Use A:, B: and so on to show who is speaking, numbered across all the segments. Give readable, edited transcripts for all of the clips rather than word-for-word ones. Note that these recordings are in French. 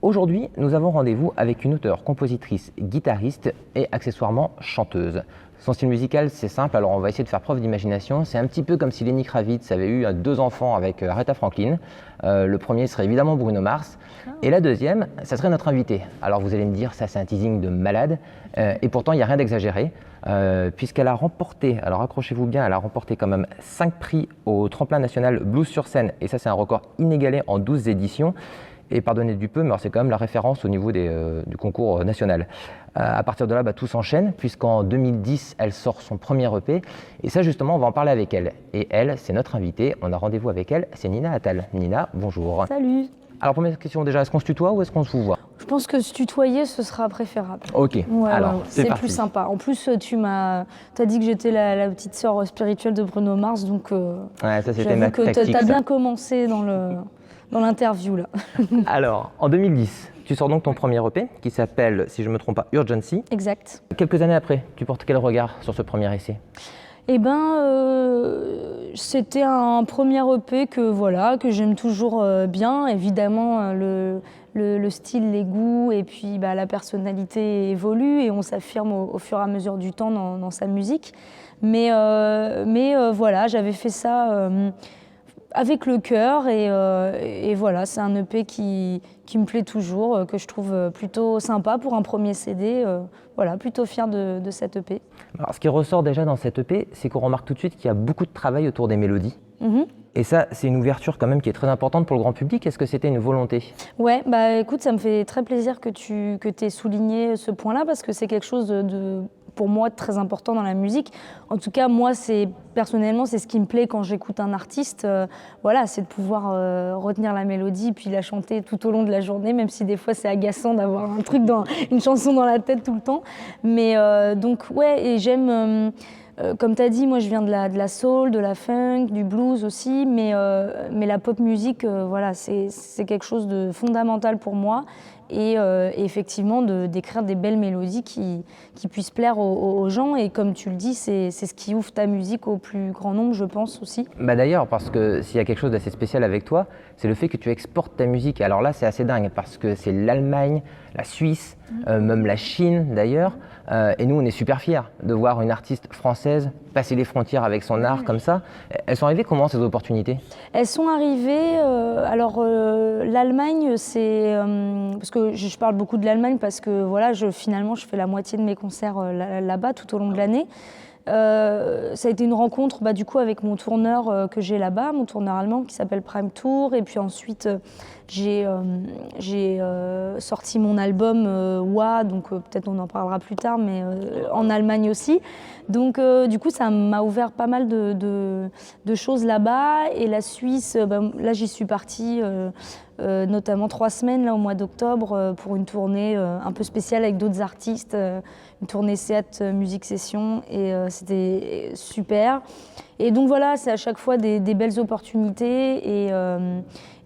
A: Aujourd'hui, nous avons rendez-vous avec une auteure, compositrice, guitariste et accessoirement chanteuse. Son style musical, c'est simple, alors on va essayer de faire preuve d'imagination. C'est un petit peu comme si Lenny Kravitz avait eu 2 enfants avec Aretha Franklin. Le premier serait évidemment Bruno Mars. Et la deuxième, ça serait notre invitée. Alors vous allez me dire, ça c'est un teasing de malade. Et pourtant, il n'y a rien d'exagéré. Puisqu'elle a remporté, alors accrochez-vous bien, elle a remporté quand même 5 prix au tremplin national Blues sur scène. Et ça, c'est un record inégalé en 12 éditions. Et pardonnez du peu, mais c'est quand même la référence au niveau du concours national. À partir de là, tout s'enchaîne, puisqu'en 2010, elle sort son premier EP. Et ça, justement, on va en parler avec elle. Et elle, c'est notre invitée. On a rendez-vous avec elle. C'est Nina Attal. Nina, bonjour.
B: Salut.
A: Alors, première question déjà, est-ce qu'on se tutoie ou est-ce qu'on se vous voit?
B: Je pense que se tutoyer, ce sera préférable.
A: Ok,
B: ouais,
A: alors,
B: ouais.
A: c'est
B: plus sympa. En plus, tu m'as dit que j'étais la petite sœur spirituelle de Bruno Mars, donc
A: ouais, ça c'était ma
B: que
A: tactique.
B: Tu as bien commencé dans l'interview là.
A: Alors, en 2010, tu sors donc ton premier EP qui s'appelle, si je ne me trompe pas, Urgency.
B: Exact.
A: Quelques années après, tu portes quel regard sur ce premier essai?
B: Eh ben, c'était un premier EP que j'aime toujours bien. Évidemment, le style, les goûts et puis la personnalité évolue et on s'affirme au fur et à mesure du temps dans sa musique. Mais voilà, j'avais fait ça avec le cœur et voilà, c'est un EP qui me plaît toujours, que je trouve plutôt sympa pour un premier CD. Voilà, plutôt fière de cet EP.
A: Alors, ce qui ressort déjà dans cet EP, c'est qu'on remarque tout de suite qu'il y a beaucoup de travail autour des mélodies. Et ça, c'est une ouverture quand même qui est très importante pour le grand public. Est-ce que c'était une volonté?
B: Ouais, écoute, ça me fait très plaisir que tu aies souligné ce point-là parce que c'est quelque chose pour moi, très important dans la musique. En tout cas, moi, personnellement, c'est ce qui me plaît quand j'écoute un artiste. Voilà, c'est de pouvoir retenir la mélodie puis la chanter tout au long de la journée, même si des fois c'est agaçant d'avoir une chanson dans la tête tout le temps. Mais donc, ouais, et j'aime... comme tu as dit, moi je viens de la soul, de la funk, du blues aussi, mais la pop musique, voilà, c'est quelque chose de fondamental pour moi. Et effectivement, d'écrire des belles mélodies qui puissent plaire aux gens. Et comme tu le dis, c'est ce qui ouvre ta musique au plus grand nombre, je pense aussi.
A: D'ailleurs, parce que s'il y a quelque chose d'assez spécial avec toi, c'est le fait que tu exportes ta musique. Alors là, c'est assez dingue parce que c'est l'Allemagne, la Suisse, même la Chine d'ailleurs. Et nous, on est super fiers de voir une artiste française passer les frontières avec son art comme ça. Elles sont arrivées comment ces opportunités? Elles
B: sont arrivées, l'Allemagne, c'est... parce que je parle beaucoup de l'Allemagne parce que voilà, finalement, je fais la moitié de mes concerts là-bas tout au long de l'année. Ça a été une rencontre du coup avec mon tourneur que j'ai là-bas, mon tourneur allemand qui s'appelle Prime Tour. Et puis ensuite, j'ai sorti mon album Wa, donc peut-être on en parlera plus tard, mais en Allemagne aussi. Donc du coup, ça m'a ouvert pas mal de choses là-bas. Et la Suisse, là j'y suis partie notamment 3 semaines là, au mois d'octobre pour une tournée un peu spéciale avec d'autres artistes, une tournée Seat Music Session et c'était super. Et donc voilà, c'est à chaque fois des belles opportunités et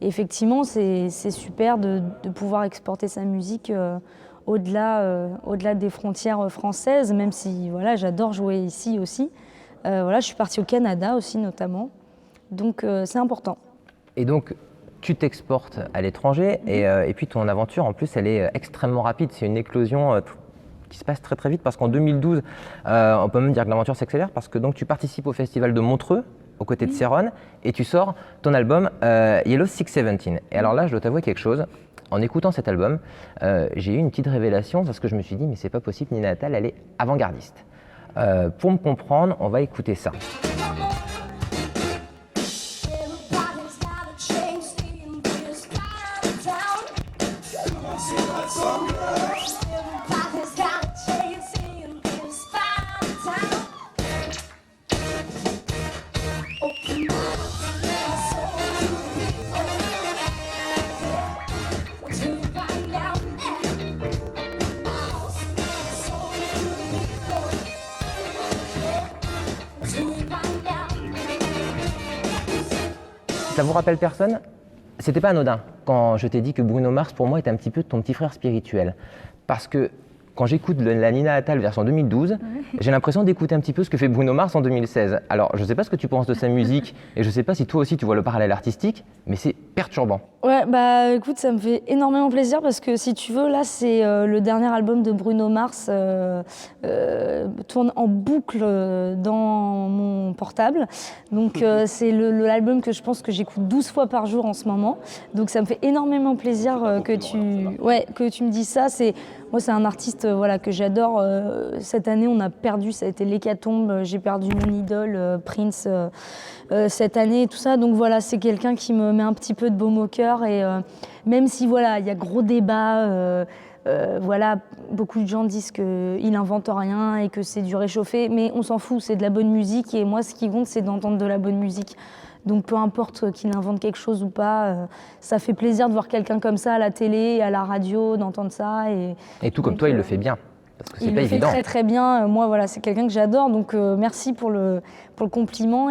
B: effectivement c'est super de pouvoir exporter sa musique au-delà des frontières françaises, même si voilà, j'adore jouer ici aussi. Voilà, je suis partie au Canada aussi notamment, donc c'est important.
A: Et donc tu t'exportes à l'étranger et puis ton aventure en plus elle est extrêmement rapide, c'est une éclosion qui se passe très très vite parce qu'en 2012, on peut même dire que l'aventure s'accélère parce que donc tu participes au festival de Montreux aux côtés de Céron et tu sors ton album Yellow 617. Et alors là, je dois t'avouer quelque chose. En écoutant cet album, j'ai eu une petite révélation parce que je me suis dit mais c'est pas possible, Nina Attal, elle est avant-gardiste. Pour me comprendre, on va écouter ça. Ça vous rappelle personne? C'était pas anodin quand je t'ai dit que Bruno Mars pour moi était un petit peu ton petit frère spirituel. Parce que quand j'écoute la Nina Attal version 2012, j'ai l'impression d'écouter un petit peu ce que fait Bruno Mars en 2016. Alors, je ne sais pas ce que tu penses de sa musique et je ne sais pas si toi aussi tu vois le parallèle artistique, mais c'est perturbant.
B: Ouais, bah écoute, ça me fait énormément plaisir parce que si tu veux, là, c'est le dernier album de Bruno Mars, tourne en boucle dans mon portable. Donc, c'est l'album que je pense que j'écoute 12 fois par jour en ce moment. Donc, ça me fait énormément plaisir que tu me dises ça. Moi, c'est un artiste voilà, que j'adore. Cette année, on a perdu, ça a été l'hécatombe. J'ai perdu mon idole, Prince, cette année et tout ça. Donc voilà, c'est quelqu'un qui me met un petit peu de baume au cœur. Et même si voilà, il y a gros débat, voilà, beaucoup de gens disent qu'il n'invente rien et que c'est du réchauffé, mais on s'en fout, c'est de la bonne musique. Et moi, ce qui compte, c'est d'entendre de la bonne musique. Donc peu importe qu'il invente quelque chose ou pas, ça fait plaisir de voir quelqu'un comme ça à la télé, à la radio, d'entendre ça.
A: Et tout comme toi, il le fait bien, parce que c'est pas évident.
B: Il le fait très très bien. Moi, voilà, c'est quelqu'un que j'adore, donc merci pour le compliment.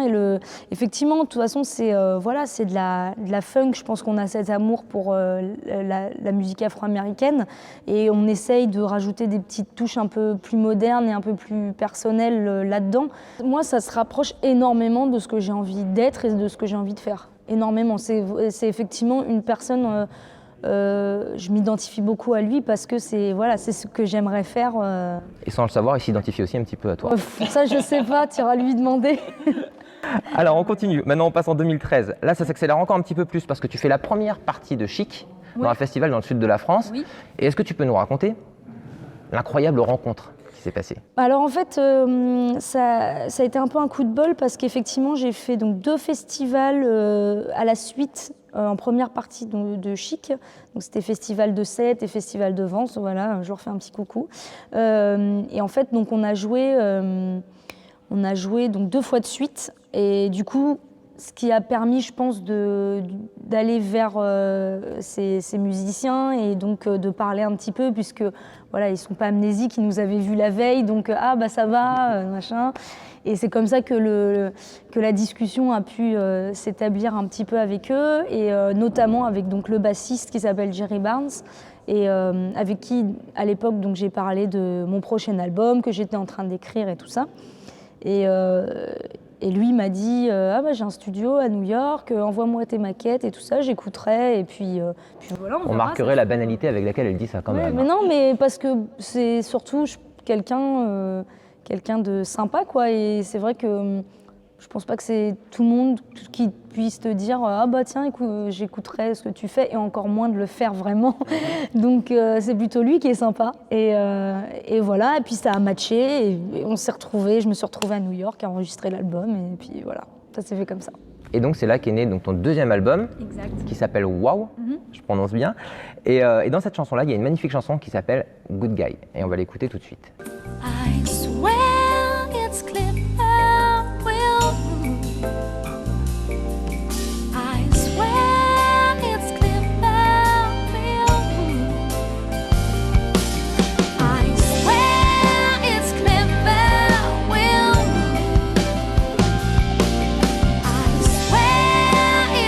B: Effectivement, de toute façon, c'est voilà, c'est de la funk. Je pense qu'on a cet amour pour la musique afro-américaine et on essaye de rajouter des petites touches un peu plus modernes et un peu plus personnelles là-dedans. Moi, ça se rapproche énormément de ce que j'ai envie d'être et de ce que j'ai envie de faire. Énormément. C'est effectivement une personne... je m'identifie beaucoup à lui parce que c'est ce que j'aimerais faire.
A: Et sans le savoir, il s'identifie aussi un petit peu à toi.
B: Ça, je sais pas, tu iras lui demander.
A: Alors, on continue. Maintenant, on passe en 2013. Là, ça s'accélère encore un petit peu plus parce que tu fais la première partie de Chic dans un festival dans le sud de la France. Oui. Et est-ce que tu peux nous raconter l'incroyable rencontre qui s'est passée?
B: Alors en fait, ça a été un peu un coup de bol parce qu'effectivement, j'ai fait donc 2 festivals à la suite. En première partie de Chic, donc c'était Festival de Sète et Festival de Vence, voilà, je leur fais un petit coucou. Et en fait, donc on a joué donc 2 fois de suite, et du coup, ce qui a permis, je pense, d'aller vers ces musiciens et donc de parler un petit peu, puisque voilà, ils sont pas amnésiques, ils nous avaient vus la veille, donc ah bah ça va, machin. Et c'est comme ça que la discussion a pu s'établir un petit peu avec eux, et notamment avec donc le bassiste qui s'appelle Jerry Barnes, et avec qui, à l'époque, donc j'ai parlé de mon prochain album que j'étais en train d'écrire et tout ça. Et lui m'a dit ah bah j'ai un studio à New York, envoie-moi tes maquettes et tout ça, j'écouterai, et puis voilà.
A: On marquerait la banalité avec laquelle elle dit ça quand même.
B: Mais non, mais parce que c'est surtout quelqu'un de sympa, quoi. Et c'est vrai que je pense pas que c'est tout le monde qui puisse te dire ah bah tiens, écoute, j'écouterai ce que tu fais, et encore moins de le faire vraiment. Donc c'est plutôt lui qui est sympa. Et voilà, et puis ça a matché, et on s'est retrouvés, je me suis retrouvée à New York à enregistrer l'album, et puis voilà, ça s'est fait comme ça.
A: Et donc c'est là qu'est né donc ton deuxième album, qui s'appelle Wow, je prononce bien. Et dans cette chanson-là, il y a une magnifique chanson qui s'appelle Good Guy, et on va l'écouter tout de suite.
C: I swear it's clear will I swear it's clear will I swear it's clear will I swear it's clear will I swear it's clear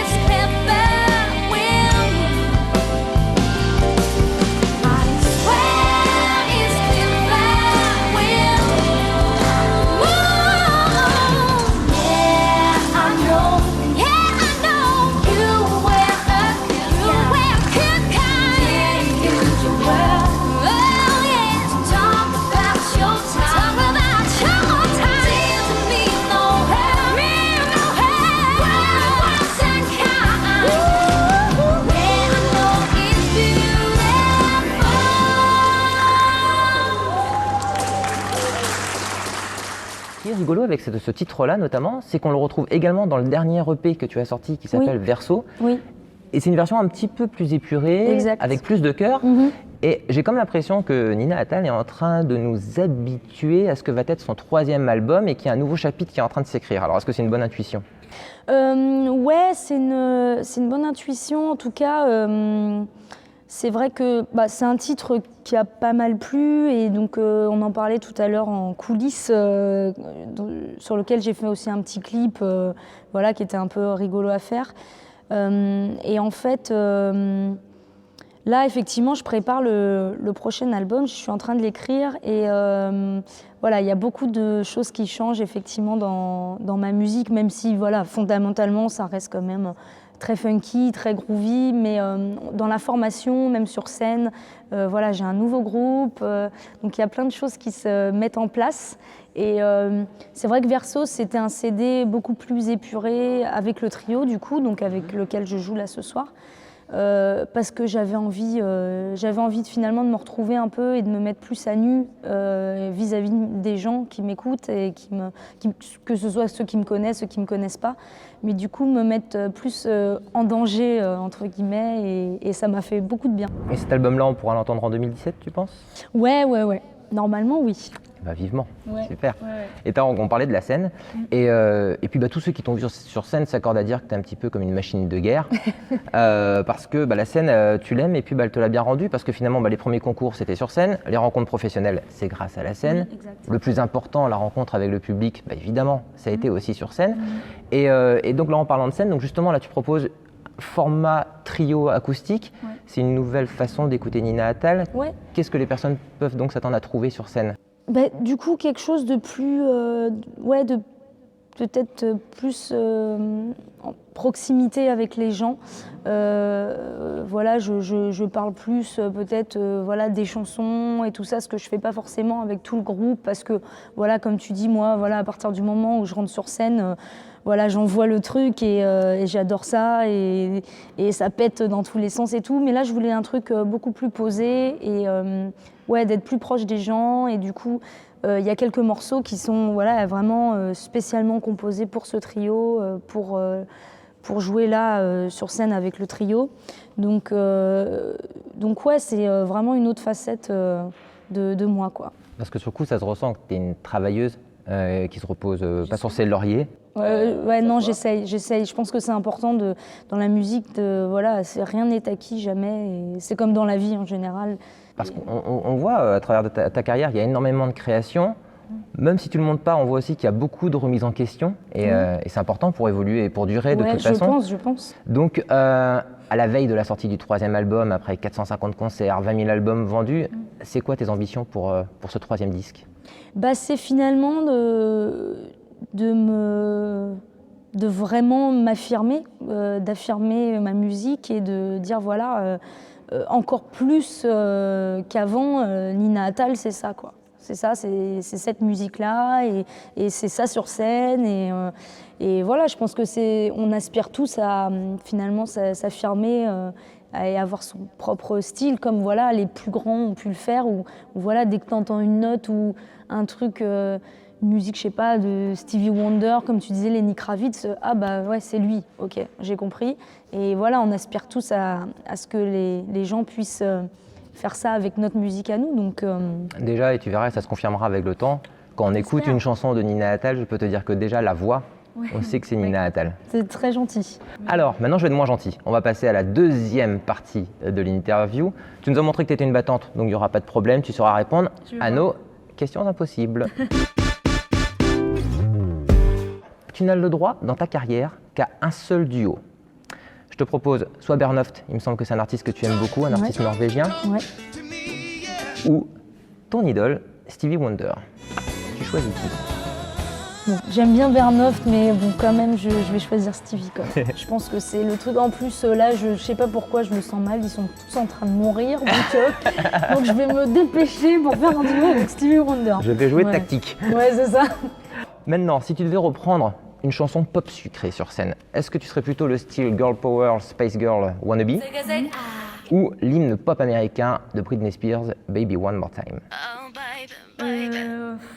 A: Ce qui est rigolo avec ce titre-là notamment, c'est qu'on le retrouve également dans le dernier EP que tu as sorti qui s'appelle Verso.
B: Oui.
A: Et c'est une version un petit peu plus épurée, avec plus de cœur. Et j'ai comme l'impression que Nina Attal est en train de nous habituer à ce que va être son 3e album et qu'il y a un nouveau chapitre qui est en train de s'écrire. Alors est-ce que c'est une bonne intuition?
B: Ouais, c'est une bonne intuition. En tout cas, c'est vrai que c'est un titre qui a pas mal plu, et donc on en parlait tout à l'heure en coulisses, sur lequel j'ai fait aussi un petit clip, voilà, qui était un peu rigolo à faire. Et en fait, Là, effectivement, je prépare le prochain album. Je suis en train de l'écrire et voilà, il y a beaucoup de choses qui changent effectivement dans ma musique, même si voilà, fondamentalement, ça reste quand même très funky, très groovy. Mais dans la formation, même sur scène, voilà, j'ai un nouveau groupe. Donc il y a plein de choses qui se mettent en place. Et c'est vrai que Verso, c'était un CD beaucoup plus épuré avec le trio du coup, donc avec lequel je joue là ce soir. Parce que j'avais envie finalement de me retrouver un peu et de me mettre plus à nu vis-à-vis des gens qui m'écoutent et que ce soit ceux qui me connaissent, ceux qui me connaissent pas, mais du coup me mettre plus en danger entre guillemets et ça m'a fait beaucoup de bien.
A: Et cet album-là, on pourra l'entendre en 2017, tu penses?
B: Ouais. Normalement, oui.
A: Bah, vivement,
B: Ouais.
A: super.
B: Ouais.
A: Et on parlait de la scène, et puis tous ceux qui t'ont vu sur scène s'accordent à dire que tu es un petit peu comme une machine de guerre, parce que la scène, tu l'aimes, et puis elle te l'a bien rendue, parce que finalement, les premiers concours, c'était sur scène, les rencontres professionnelles, c'est grâce à la scène.
B: Oui, exact.
A: Le plus important, la rencontre avec le public, évidemment, ça a été aussi sur scène. Et donc là, en parlant de scène, donc justement, là, tu proposes format trio acoustique.
B: Ouais.
A: C'est une nouvelle façon d'écouter Nina Attal.
B: Ouais.
A: Qu'est-ce que les personnes peuvent donc s'attendre à trouver sur scène?
B: Du coup, quelque chose de plus, de peut-être plus en proximité avec les gens. Voilà, je parle plus peut-être voilà, des chansons et tout ça, ce que je fais pas forcément avec tout le groupe, parce que voilà, comme tu dis, moi, voilà, à partir du moment où je rentre sur scène, voilà, j'envoie le truc et j'adore ça et ça pète dans tous les sens et tout. Mais là, je voulais un truc beaucoup plus posé et d'être plus proche des gens. Et du coup, il y a quelques morceaux qui sont voilà, vraiment spécialement composés pour ce trio, pour jouer là sur scène avec le trio. Donc ouais, c'est vraiment une autre facette de moi, quoi.
A: Parce que sur le coup, ça se ressent que tu es une travailleuse qui se repose pas sur ses lauriers.
B: Non, j'essaye. Je pense que c'est important dans la musique, rien n'est acquis jamais. Et c'est comme dans la vie en général.
A: Parce qu'on voit à travers ta carrière, il y a énormément de créations. Même si tu ne le montres pas, on voit aussi qu'il y a beaucoup de remises en question. Et c'est important pour évoluer et pour durer de toute façon.
B: Je pense.
A: Donc, à la veille de la sortie du 3e album, après 450 concerts, 20 000 albums vendus, c'est quoi tes ambitions pour ce 3e disque?
B: C'est finalement de vraiment m'affirmer, d'affirmer ma musique et de dire voilà, encore plus qu'avant, Nina Attal, c'est ça, quoi. C'est ça, c'est cette musique-là et c'est ça sur scène. Et voilà, je pense que on aspire tous à finalement s'affirmer et avoir son propre style, comme voilà, les plus grands ont pu le faire. Ou voilà, dès que tu entends une note ou un truc, une musique, je sais pas, de Stevie Wonder, comme tu disais, Lenny Kravitz, ouais, c'est lui, ok, j'ai compris. Et voilà, on aspire tous à ce que les gens puissent faire ça avec notre musique à nous. Donc,
A: Déjà, et tu verras, ça se confirmera avec le temps. Quand on écoute une chanson de Nina Attal, je peux te dire que déjà la voix, on sait que c'est Nina Attal.
B: C'est très gentil.
A: Alors, maintenant je vais être moins gentil. On va passer à la deuxième partie de l'interview. Tu nous as montré que tu étais une battante, donc il n'y aura pas de problème, tu sauras répondre à nos questions impossibles. Tu n'as le droit dans ta carrière qu'à un seul duo. Je te propose soit Bernhoft, il me semble que c'est un artiste que tu aimes beaucoup, un artiste norvégien, ou ton idole, Stevie Wonder. Tu choisis qui?
B: Bon, j'aime bien Bernhoft, mais bon, quand même, je vais choisir Stevie. Je pense que c'est le truc. En plus, là, je sais pas pourquoi, je me sens mal. Ils sont tous en train de mourir, donc je vais me dépêcher pour faire un duo avec Stevie Wonder.
A: Je vais jouer tactique.
B: Ouais, c'est ça.
A: Maintenant, si tu devais reprendre une chanson pop sucrée sur scène, est-ce que tu serais plutôt le style Girl Power, Space Girl, Wannabe, ou l'hymne pop américain de Britney Spears, Baby One More Time?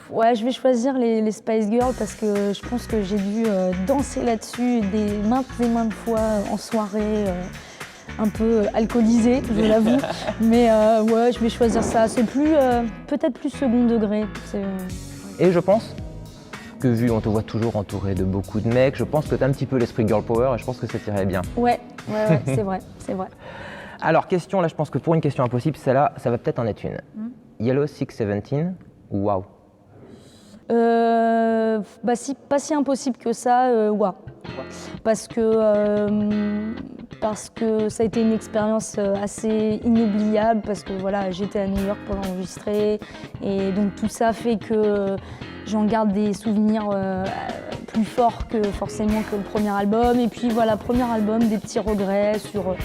B: Ouais, je vais choisir les Spice Girls parce que je pense que j'ai dû danser là-dessus maintes et maintes fois en soirée, un peu alcoolisée, je l'avoue. Mais ouais, je vais choisir ça. C'est peut-être plus second degré.
A: Et je pense que vu on te voit toujours entouré de beaucoup de mecs, je pense que tu as un petit peu l'esprit Girl Power et je pense que ça t'irait bien.
B: Ouais, c'est vrai.
A: Alors, question, là je pense que pour une question impossible, celle-là, ça va peut-être en être une. Yellow 617 ou Wow?
B: Pas si impossible que ça, Wow.
A: Pourquoi?
B: Parce que ça a été une expérience assez inoubliable, parce que voilà, j'étais à New York pour l'enregistrer, et donc tout ça fait que j'en garde des souvenirs plus forts que forcément que le premier album. Et puis voilà, premier album, des petits regrets sur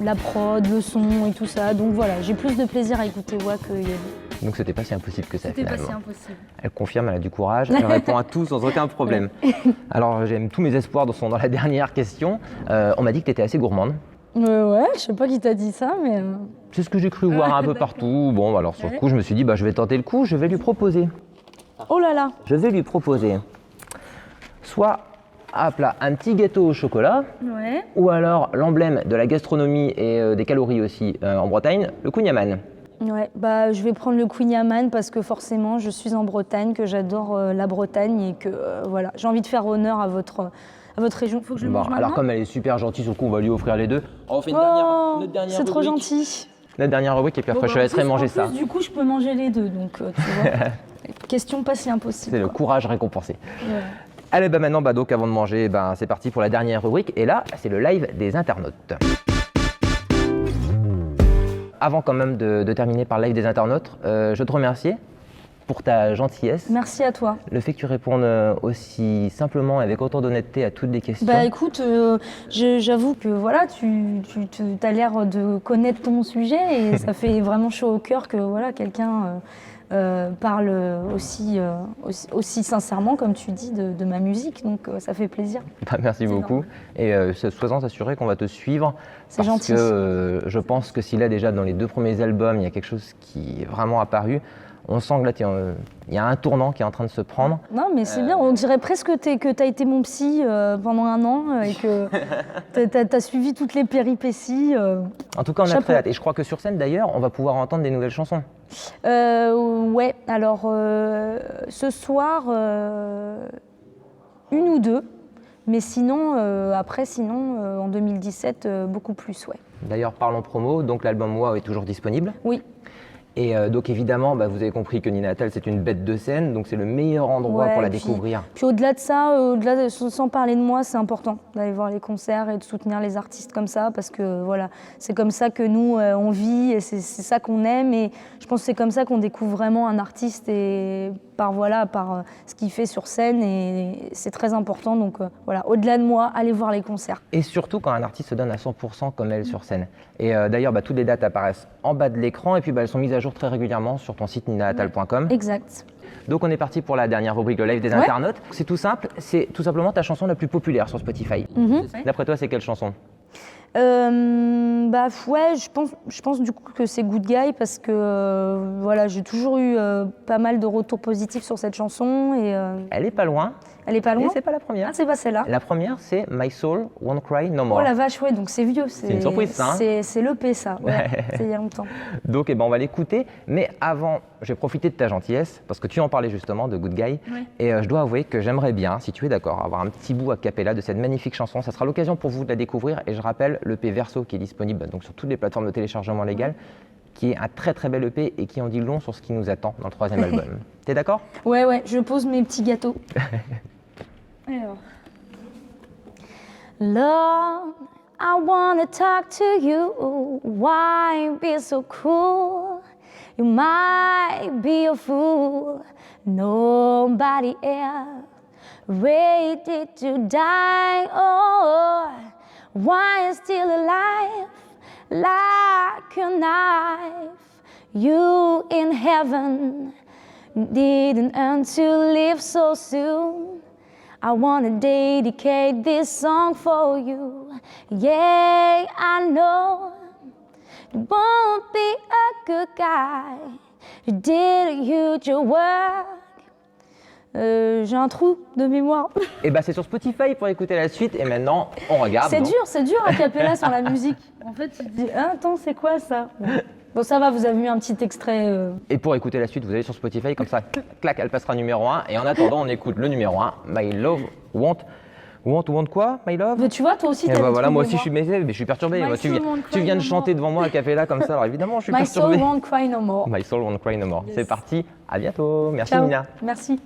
B: la prod, le son et tout ça. Donc voilà, j'ai plus de plaisir à écouter Wa que Yabi.
A: Donc c'était pas si impossible que ça
B: C'était pas
A: finalement.
B: si impossible.
A: Elle confirme, elle a du courage, elle répond à tout sans aucun problème. Alors j'aime tous mes espoirs sont dans la dernière question. On m'a dit que tu étais assez gourmande.
B: Ouais, je sais pas qui t'a dit ça, mais...
A: C'est ce que j'ai cru voir un peu partout. Bon, alors sur le coup, je me suis dit, je vais tenter le coup, je vais lui proposer.
B: Oh là là.
A: Je vais lui proposer soit hop là, un petit gâteau au chocolat,
B: Ouais.
A: ou alors l'emblème de la gastronomie et des calories aussi en Bretagne, le kouign-amann.
B: Ouais, je vais prendre le kouign-amann parce que forcément, je suis en Bretagne, que j'adore la Bretagne et que voilà, j'ai envie de faire honneur à votre région. Faut que je le mange maintenant.
A: Alors comme elle est super gentille, sur le coup, on va lui offrir les deux. On fait notre dernière
B: c'est trop
A: rubrique.
B: gentil.
A: Notre dernière rubrique et puis après je te laisserai manger ça.
B: Du coup, je peux manger les deux, donc tu vois. Question pas si impossible.
A: C'est le
B: quoi.
A: courage récompensé.
B: Ouais.
A: Allez, maintenant, donc avant de manger, c'est parti pour la dernière rubrique. Et là, c'est le live des internautes. Avant quand même de terminer par le live des internautes, je te remercie pour ta gentillesse.
B: Merci à toi.
A: Le fait que tu répondes aussi simplement et avec autant d'honnêteté à toutes les questions.
B: Bah écoute, j'avoue que voilà, tu as l'air de connaître ton sujet et ça fait vraiment chaud au cœur que voilà, quelqu'un parle aussi sincèrement, comme tu dis, de ma musique. Donc ça fait plaisir.
A: Merci beaucoup. Et sois-en assuré qu'on va te suivre.
B: C'est gentil.
A: Parce que je pense que si là déjà dans les 2 premiers albums, il y a quelque chose qui est vraiment apparu, on sent que là, il y a un tournant qui est en train de se prendre.
B: Non, mais c'est bien. On dirait presque que tu as été mon psy pendant 1 an et que tu as suivi toutes les péripéties.
A: En tout cas, on a
B: Chapeau.
A: très hâte. Et je crois que sur scène, d'ailleurs, on va pouvoir entendre des nouvelles chansons.
B: Ouais, alors ce soir, 1 ou 2. Mais sinon, en 2017, beaucoup plus, ouais.
A: D'ailleurs, parlons promo. Donc, l'album Wow est toujours disponible.
B: Oui.
A: Et donc, évidemment, vous avez compris que Nina Attal, c'est une bête de scène. Donc, c'est le meilleur endroit
B: Ouais,
A: pour la
B: puis-
A: découvrir.
B: Puis au-delà de ça, sans parler de moi, c'est important d'aller voir les concerts et de soutenir les artistes comme ça, parce que voilà, c'est comme ça que nous, on vit et c'est ça qu'on aime. Et je pense que c'est comme ça qu'on découvre vraiment un artiste et par ce qu'il fait sur scène. Et c'est très important. Donc voilà, au-delà de moi, allez voir les concerts.
A: Et surtout quand un artiste se donne à 100% comme elle sur scène. Et d'ailleurs, toutes les dates apparaissent en bas de l'écran et puis elles sont mises à jour très régulièrement sur ton site ninaatal.com.
B: Exact.
A: Donc on est parti pour la dernière rubrique, le live des
B: Ouais.
A: internautes. C'est tout simple, c'est tout simplement ta chanson la plus populaire sur Spotify. D'après toi, c'est quelle chanson?
B: Ouais, je pense du coup que c'est Good Guy parce que voilà, j'ai toujours eu pas mal de retours positifs sur cette chanson et
A: Elle est pas loin,
B: elle est pas
A: et
B: loin.
A: c'est pas la première.
B: Ah, c'est pas celle-là.
A: La première, c'est My Soul Won't Cry No More.
B: Oh la vache, ouais, donc c'est vieux. C'est
A: une surprise, ça, hein.
B: C'est l'EP, ça. Ouais, c'est il y a longtemps.
A: Donc on va l'écouter, mais avant, je vais profiter de ta gentillesse, parce que tu en parlais justement de Good Guy,
B: Ouais.
A: et je dois avouer que j'aimerais bien, si tu es d'accord, avoir un petit bout a cappella de cette magnifique chanson. Ça sera l'occasion pour vous de la découvrir, et je rappelle l'EP Verso qui est disponible donc, sur toutes les plateformes de téléchargement légal, qui est un très très bel EP et qui en dit long sur ce qui nous attend dans le 3e album. T'es d'accord?
B: Ouais, je pose mes petits gâteaux. Alors. Lord, I wanna talk to you. Why be so cruel? You might be a fool. Nobody else ready to die. Oh, why still alive like a knife? You in heaven didn't earn to live so soon. I wanna dedicate this song for you. Yeah, I know you won't be a good guy. You did a huge work. J'ai un trou de mémoire.
A: Et c'est sur Spotify pour écouter la suite, et maintenant, on regarde. donc.
B: C'est dur a cappella sur la musique. En fait, tu te dis, attends, c'est quoi ça? Bon, ça va, vous avez eu un petit extrait.
A: Et pour écouter la suite, vous allez sur Spotify, comme ça, clac, elle passera numéro 1. Et en attendant, on écoute le numéro 1, My Love Won't quoi, My Love?
B: Mais tu vois, toi aussi,
A: Et
B: t'as
A: voilà, moi aussi je suis perturbé.
B: My
A: Moi, tu
B: soul won't cry
A: viens de
B: no
A: chanter
B: more.
A: devant moi à cappella comme ça, alors évidemment, je suis
B: My soul
A: perturbé.
B: won't cry no more.
A: My Soul Won't Cry No More.
B: Yes.
A: C'est parti, à bientôt. Merci
B: Ciao.
A: Nina.
B: Merci.